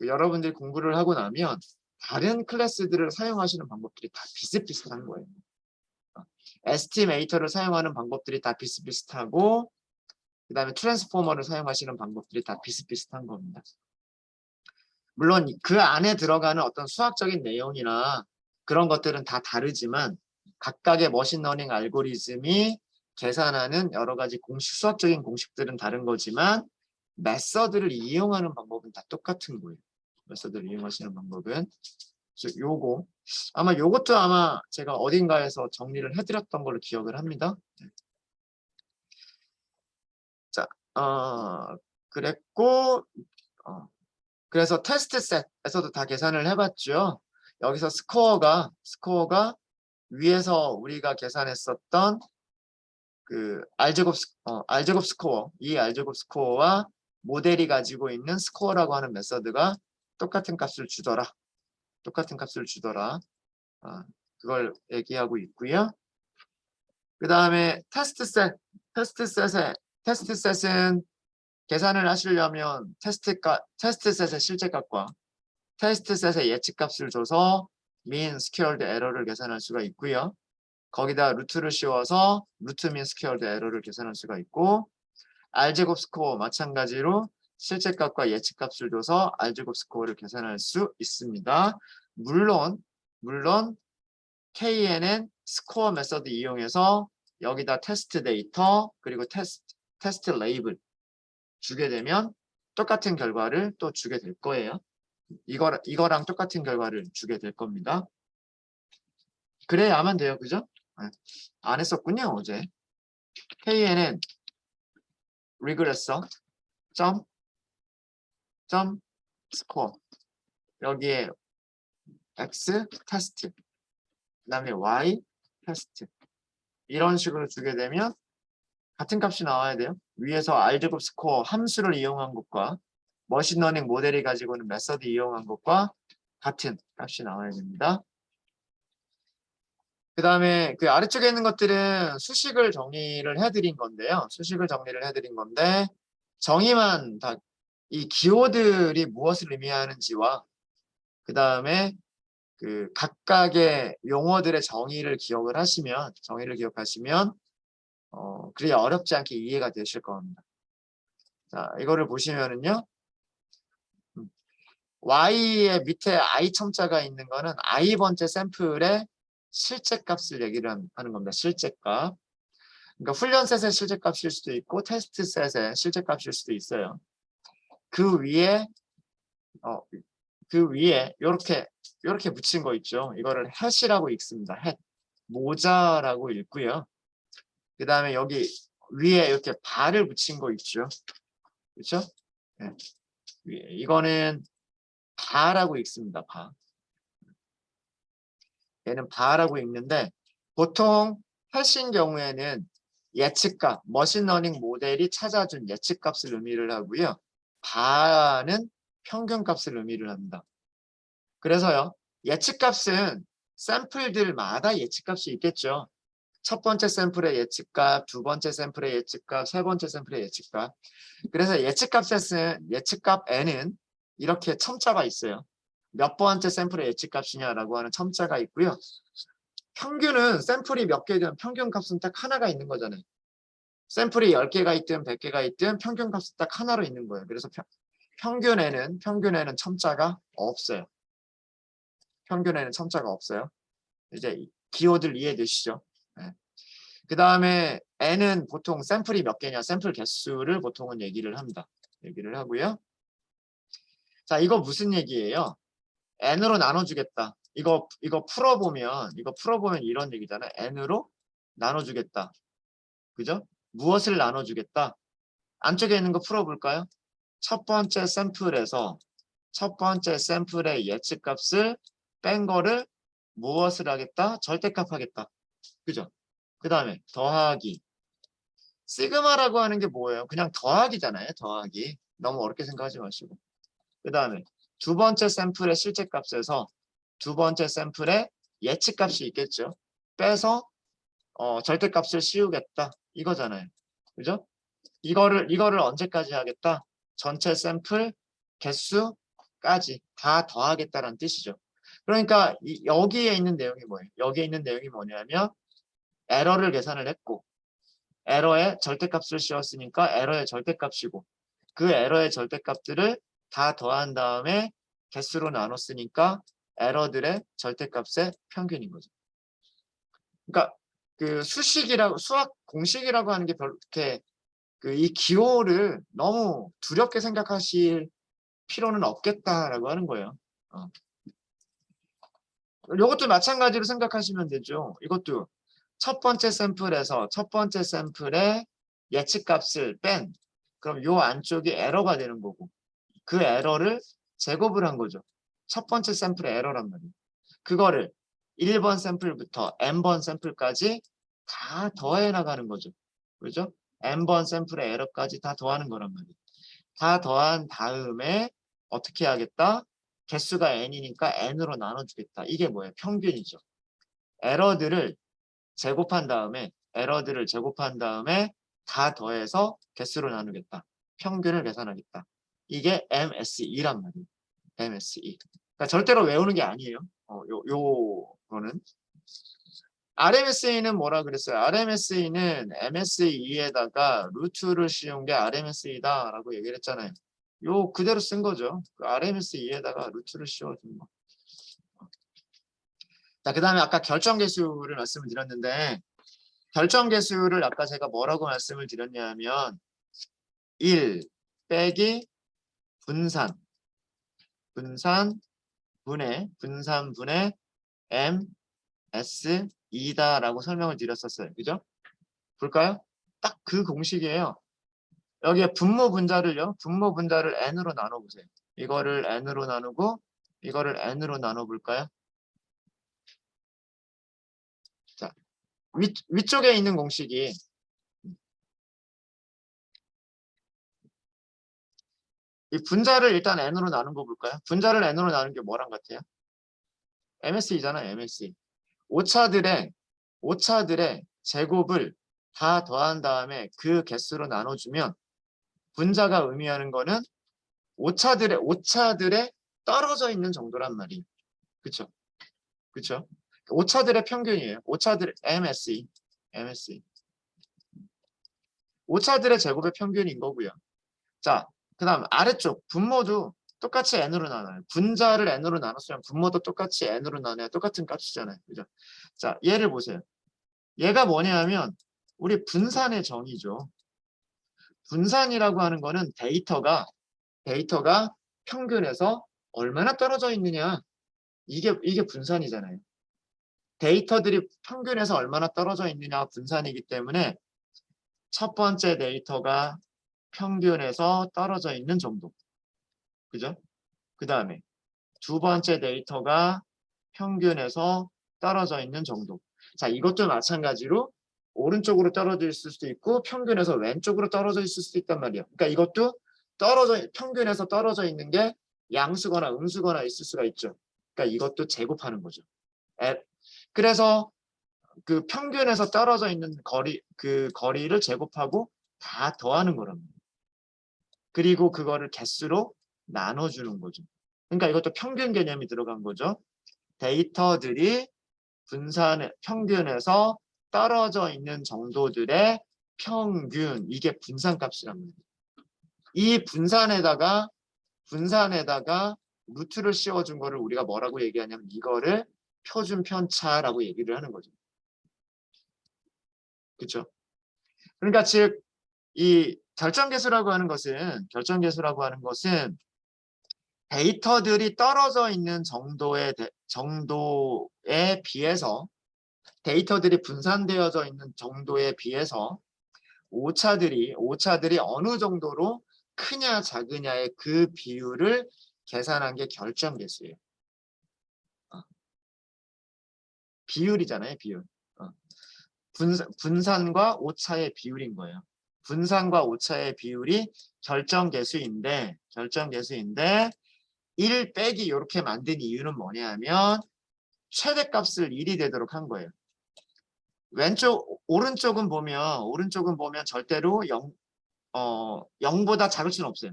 Speaker 1: 여러분들이 공부를 하고 나면 다른 클래스들을 사용하시는 방법들이 다 비슷비슷한 거예요. 에스티메이터를 사용하는 방법들이 다 비슷비슷하고, 그 다음에 트랜스포머를 사용하시는 방법들이 다 비슷비슷한 겁니다. 물론 그 안에 들어가는 어떤 수학적인 내용이나 그런 것들은 다 다르지만 각각의 머신러닝 알고리즘이 계산하는 여러 가지 수학적인 공식들은 다른 거지만 메서드를 이용하는 방법은 다 똑같은 거예요. 메서드를 이용하시는 방법은. 그래서 요것도 아마 제가 어딘가에서 정리를 해드렸던 걸로 기억을 합니다. 자, 그랬고, 그래서 테스트셋에서도 다 계산을 해봤죠. 여기서 스코어가 위에서 우리가 계산했었던 R제곱 스코어, 이 R제곱 스코어와 모델이 가지고 있는 스코어라고 하는 메서드가 똑같은 값을 주더라. 그걸 얘기하고 있고요. 그 다음에 테스트셋은 계산을 하시려면 테스트셋의 실제값과 테스트셋의 예측값을 줘서 mean squared error를 계산할 수가 있고요. 거기다 루트를 씌워서 루트 민 스퀘어드 에러를 계산할 수가 있고 R제곱 스코어 마찬가지로 실제값과 예측값을 줘서 R제곱 스코어를 계산할 수 있습니다. 물론 KNN 스코어 메서드 이용해서 여기다 테스트 데이터 그리고 테스트 레이블 주게 되면 똑같은 결과를 또 주게 될 거예요. 이거랑 똑같은 결과를 주게 될 겁니다. 그래야만 돼요. 그죠? 안 했었군요. 어제. KNN 리그레서 점 스코어 여기에 X 테스트 그 다음에 Y 테스트 이런 식으로 주게 되면 같은 값이 나와야 돼요. 위에서 R제곱 스코어 함수를 이용한 것과 머신러닝 모델이 가지고 있는 메서드 이용한 것과 같은 값이 나와야 됩니다. 그 다음에 그 아래쪽에 있는 것들은 수식을 정리를 해드린 건데요. 수식을 정리를 해드린 건데 정의만 다 이 기호들이 무엇을 의미하는지와 그 다음에 그 각각의 용어들의 정의를 기억하시면 그리 어렵지 않게 이해가 되실 겁니다. 자, 이거를 보시면은요. Y의 밑에 I 첨자가 있는 거는 I번째 샘플의 실제값을 얘기를 하는 겁니다. 실제값. 그러니까 훈련셋의 실제값일 수도 있고 테스트셋의 실제값일 수도 있어요. 그 위에 이렇게 붙인 거 있죠. 이거를 햇이라고 읽습니다. 햇. 모자라고 읽고요. 그 다음에 여기 위에 이렇게 바를 붙인 거 있죠. 그렇죠? 네. 이거는 바라고 읽습니다. 바. 얘는 바라고 읽는데 보통 햇인 경우에는 예측값, 머신러닝 모델이 찾아준 예측값을 의미를 하고요. 바는 평균값을 의미를 합니다. 그래서요. 예측값은 샘플들마다 예측값이 있겠죠. 첫 번째 샘플의 예측값, 두 번째 샘플의 예측값, 세 번째 샘플의 예측값. 그래서 예측값 N은 이렇게 첨자가 있어요. 몇 번째 샘플의 예측값이냐라고 하는 첨자가 있고요. 평균은 샘플이 몇 개든 평균값은 딱 하나가 있는 거잖아요. 샘플이 10개가 있든 100개가 있든 평균값은 딱 하나로 있는 거예요. 그래서 평균에는 첨자가 없어요. 평균에는 첨자가 없어요. 이제 기호들 이해되시죠? 네. 그 다음에 N은 보통 샘플이 몇 개냐, 샘플 개수를 보통은 얘기를 합니다. 얘기를 하고요. 자, 이거 무슨 얘기예요? N으로 나눠주겠다. 이거 풀어보면 이런 얘기잖아요. N으로 나눠주겠다. 그죠? 무엇을 나눠주겠다? 안쪽에 있는 거 풀어볼까요? 첫 번째 샘플의 예측값을 뺀 거를 무엇을 하겠다? 절대값 하겠다. 그죠? 그 다음에 더하기. 시그마라고 하는 게 뭐예요? 그냥 더하기잖아요. 더하기. 너무 어렵게 생각하지 마시고. 그 다음에 두 번째 샘플의 실제값에서 두 번째 샘플의 예측값이 있겠죠. 빼서 절대값을 씌우겠다. 이거잖아요. 그죠? 이거를 언제까지 하겠다? 전체 샘플 개수까지 다 더하겠다라는 뜻이죠. 그러니까 여기에 있는 내용이 뭐예요? 여기에 있는 내용이 뭐냐면 에러를 계산을 했고 에러의 절대값을 씌웠으니까 에러의 절대값이고 그 에러의 절대값들을 다 더한 다음에 개수로 나눴으니까 에러들의 절대값의 평균인 거죠. 그러니까 그 수학 공식이라고 하는 게 그렇게 이 기호를 너무 두렵게 생각하실 필요는 없겠다라고 하는 거예요. 이것도 마찬가지로 생각하시면 되죠. 이것도 첫 번째 샘플의 예측값을 뺀 그럼 요 안쪽이 에러가 되는 거고 그 에러를 제곱을 한 거죠. 첫 번째 샘플의 에러란 말이에요. 그거를 1번 샘플부터 n번 샘플까지 다 더해 나가는 거죠. 그죠? n번 샘플의 에러까지 다 더하는 거란 말이에요. 다 더한 다음에 어떻게 하겠다? 개수가 n이니까 n으로 나눠주겠다. 이게 뭐예요? 평균이죠. 에러들을 제곱한 다음에 다 더해서 개수로 나누겠다. 평균을 계산하겠다. 이게 MSE란 말이에요. MSE. 그러니까 절대로 외우는 게 아니에요. 요거는. RMSE는 뭐라 그랬어요? RMSE는 MSE에다가 루트를 씌운 게 RMSE다라고 얘기를 했잖아요. 요 그대로 쓴 거죠. 그 RMSE에다가 루트를 씌워준 거. 자, 그 다음에 아까 결정계수를 말씀을 드렸는데, 결정계수를 아까 제가 뭐라고 말씀을 드렸냐면 1 빼기 분산 분산분의 MS 2다라고 설명을 드렸었어요. 그죠? 볼까요? 딱 그 공식이에요. 여기에 분모 분자를요. 분모 분자를 n으로 나눠 보세요. 이거를 n으로 나누고 이거를 n으로 나눠 볼까요? 자, 위쪽에 있는 공식이 이 분자를 일단 n으로 나눈 거 볼까요? 분자를 n으로 나눈 게 뭐랑 같아요? MSE잖아요. MSE. 오차들의 제곱을 다 더한 다음에 그 개수로 나눠주면 분자가 의미하는 거는 오차들의 떨어져 있는 정도란 말이에요. 그쵸? 그쵸? 오차들의 평균이에요. 오차들 MSE. 오차들의 제곱의 평균인 거고요. 자, 그 다음 아래쪽 분모도 똑같이 n으로 나눠요. 분자를 n으로 나눴으면 분모도 똑같이 n으로 나눠야 똑같은 값이잖아요. 그죠? 자, 얘를 보세요. 얘가 뭐냐면 우리 분산의 정의죠. 분산이라고 하는 거는 데이터가 평균에서 얼마나 떨어져 있느냐. 이게 분산이잖아요. 데이터들이 평균에서 얼마나 떨어져 있느냐가 분산이기 때문에 첫 번째 데이터가 평균에서 떨어져 있는 정도. 그죠? 그 다음에 두 번째 데이터가 평균에서 떨어져 있는 정도. 자, 이것도 마찬가지로 오른쪽으로 떨어져 있을 수도 있고 평균에서 왼쪽으로 떨어져 있을 수도 있단 말이에요. 그러니까 이것도 평균에서 떨어져 있는 게 양수거나 음수거나 있을 수가 있죠. 그러니까 이것도 제곱하는 거죠. 그래서 그 평균에서 떨어져 있는 거리를 제곱하고 다 더하는 거랍니다. 그리고 그거를 개수로 나눠주는 거죠. 그러니까 이것도 평균 개념이 들어간 거죠. 데이터들이 평균에서 떨어져 있는 정도들의 평균, 이게 분산값이랍니다. 이 분산에다가 루트를 씌워준 거를 우리가 뭐라고 얘기하냐면 이거를 표준 편차라고 얘기를 하는 거죠. 그렇죠? 그러니까 즉 이 결정계수라고 하는 것은 데이터들이 떨어져 있는 정도에 비해서 데이터들이 분산되어져 있는 정도에 비해서 오차들이 어느 정도로 크냐 작으냐의 그 비율을 계산한 게 결정계수예요. 비율이잖아요, 비율. 분산과 오차의 비율인 거예요. 분산과 오차의 비율이 결정계수인데 1 빼기 이렇게 만든 이유는 뭐냐면 최대값을 1이 되도록 한 거예요. 오른쪽은 보면 절대로 0보다 작을 수는 없어요.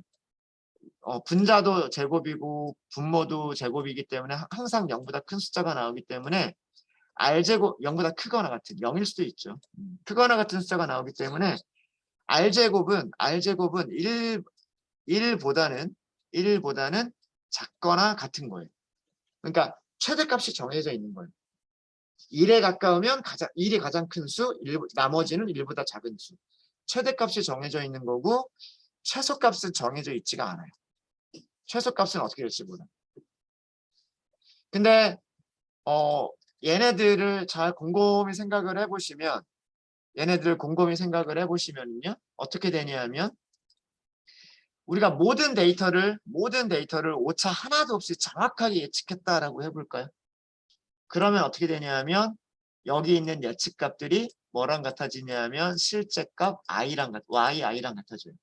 Speaker 1: 분자도 제곱이고 분모도 제곱이기 때문에 항상 0보다 큰 숫자가 나오기 때문에 R제곱 0보다 크거나 같은 0일 수도 있죠. 크거나 같은 숫자가 나오기 때문에 R제곱은 1보다는 작거나 같은 거예요. 그러니까 최대값이 정해져 있는 거예요. 1에 가까우면 1이 가장 큰 수, 나머지는 1보다 작은 수. 최대값이 정해져 있는 거고 최소값은 정해져 있지가 않아요. 최소값은 어떻게 될지 몰라요. 근데 얘네들을 잘 곰곰이 생각을 해보시면요. 어떻게 되냐면 우리가 모든 데이터를 오차 하나도 없이 정확하게 예측했다라고 해볼까요? 그러면 어떻게 되냐면 여기 있는 예측값들이 뭐랑 같아지냐면 실제값 i랑 같아져요.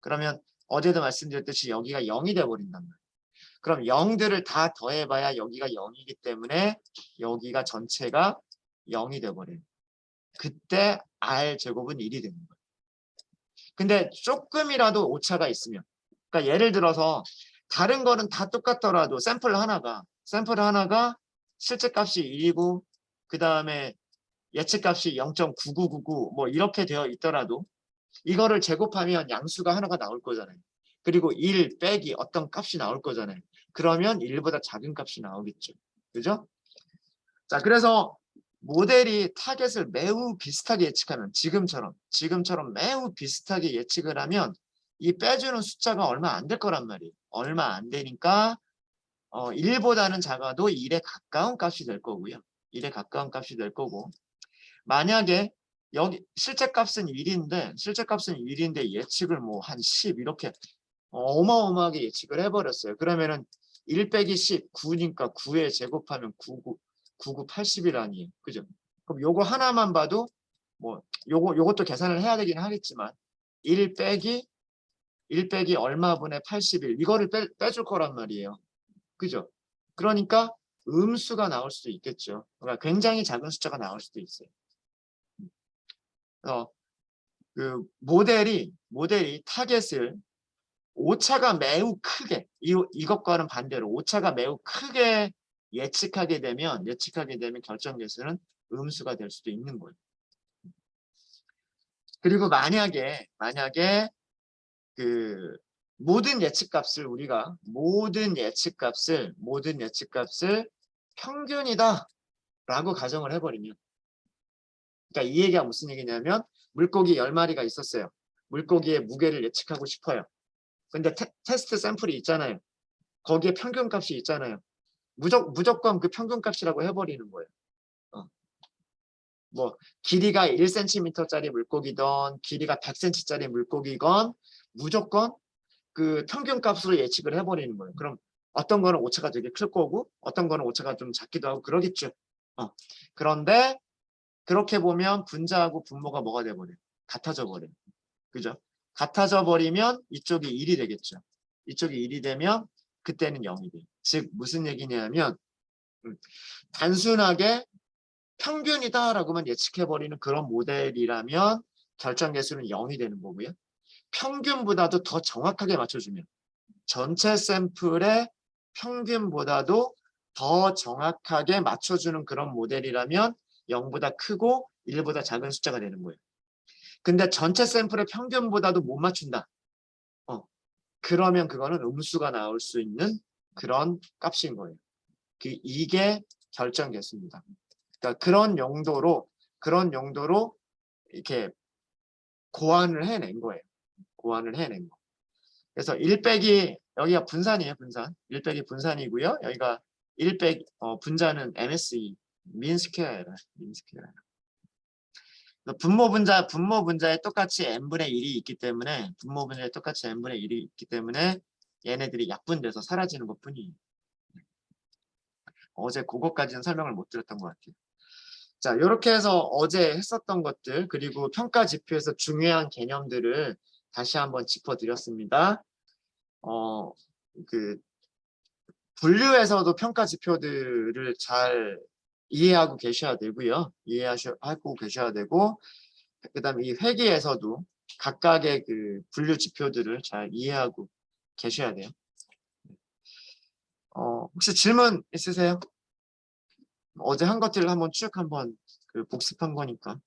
Speaker 1: 그러면 어제도 말씀드렸듯이 여기가 0이 돼버린단 말이에요. 그럼 0들을 다 더해봐야 여기가 0이기 때문에 여기가 전체가 0이 돼버려요. 그때 R제곱은 1이 되는 거예요. 근데 조금이라도 오차가 있으면, 그러니까 예를 들어서 다른 거는 다 똑같더라도 샘플 하나가 실제 값이 1이고 그 다음에 예측값이 0.9999 뭐 이렇게 되어 있더라도 이거를 제곱하면 양수가 하나가 나올 거잖아요. 그리고 1 빼기 어떤 값이 나올 거잖아요. 그러면 1보다 작은 값이 나오겠죠. 그죠? 자, 그래서 모델이 타겟을 매우 비슷하게 예측하면 지금처럼 매우 비슷하게 예측을 하면 이 빼주는 숫자가 얼마 안 될 거란 말이에요. 얼마 안 되니까 1보다는 작아도 1에 가까운 값이 될 거고요. 1에 가까운 값이 될 거고 만약에 여기 실제값은 1인데 예측을 뭐 한 10 이렇게 어마어마하게 예측을 해버렸어요. 그러면은 1 빼기 10, 9니까 9에 제곱하면 99, 80일 아니에요. 그죠? 그럼 요거 하나만 봐도 뭐 요것도 계산을 해야 되긴 하겠지만 1 빼기 얼마분의 80일 이거를 빼줄 거란 말이에요. 그죠? 그러니까 음수가 나올 수도 있겠죠. 그러니까 굉장히 작은 숫자가 나올 수도 있어요. 그 모델이 타겟을 오차가 매우 크게 이것과는 반대로 오차가 매우 크게 예측하게 되면 결정 개수는 음수가 될 수도 있는 거예요. 그리고 만약에 그 모든 예측값을 평균이다라고 가정을 해버리면 그러니까 이 얘기가 무슨 얘기냐면 물고기 10마리가 있었어요. 물고기의 무게를 예측하고 싶어요. 근데 테스트 샘플이 있잖아요. 거기에 평균값이 있잖아요. 무조건 그 평균값이라고 해버리는 거예요. 뭐 길이가 1cm짜리 물고기든 길이가 100cm짜리 물고기건 무조건 그 평균값으로 예측을 해버리는 거예요. 그럼 어떤 거는 오차가 되게 클 거고 어떤 거는 오차가 좀 작기도 하고 그러겠죠. 그런데 그렇게 보면 분자하고 분모가 뭐가 돼버려요? 같아져 버려요. 그죠? 같아져 버리면 이쪽이 1이 되겠죠. 이쪽이 1이 되면 그때는 0이 돼요. 즉 무슨 얘기냐면 단순하게 평균이다라고만 예측해버리는 그런 모델이라면 결정계수는 0이 되는 거고요. 평균보다도 더 정확하게 맞춰주면 전체 샘플의 평균보다도 더 정확하게 맞춰주는 그런 모델이라면 0보다 크고 1보다 작은 숫자가 되는 거예요. 근데 전체 샘플의 평균보다도 못 맞춘다. 그러면 그거는 음수가 나올 수 있는 그런 값인 거예요. 이게 결정 개수입니다. 그러니까 그런 용도로 이렇게 고안을 해낸 거예요. 그래서 1 빼기 여기가 분산이에요. 분산. 1 빼기 분산이고요. 여기가 1 빼기 분자는 MSE 민 스퀘어예요. 분모 분자에 똑같이 n분의 1이 있기 때문에 얘네들이 약분돼서 사라지는 것뿐이에요. 어제 그거까지는 설명을 못 드렸던 것 같아요. 자, 이렇게 해서 어제 했었던 것들 그리고 평가 지표에서 중요한 개념들을 다시 한번 짚어드렸습니다. 그 분류에서도 평가 지표들을 잘 이해하고 계셔야 되고요. 이해하고 계셔야 되고 그다음에 이 회계에서도 각각의 그 분류 지표들을 잘 이해하고 계셔야 돼요. 혹시 질문 있으세요? 어제 한 것들을 한번 쭉 그 복습한 거니까.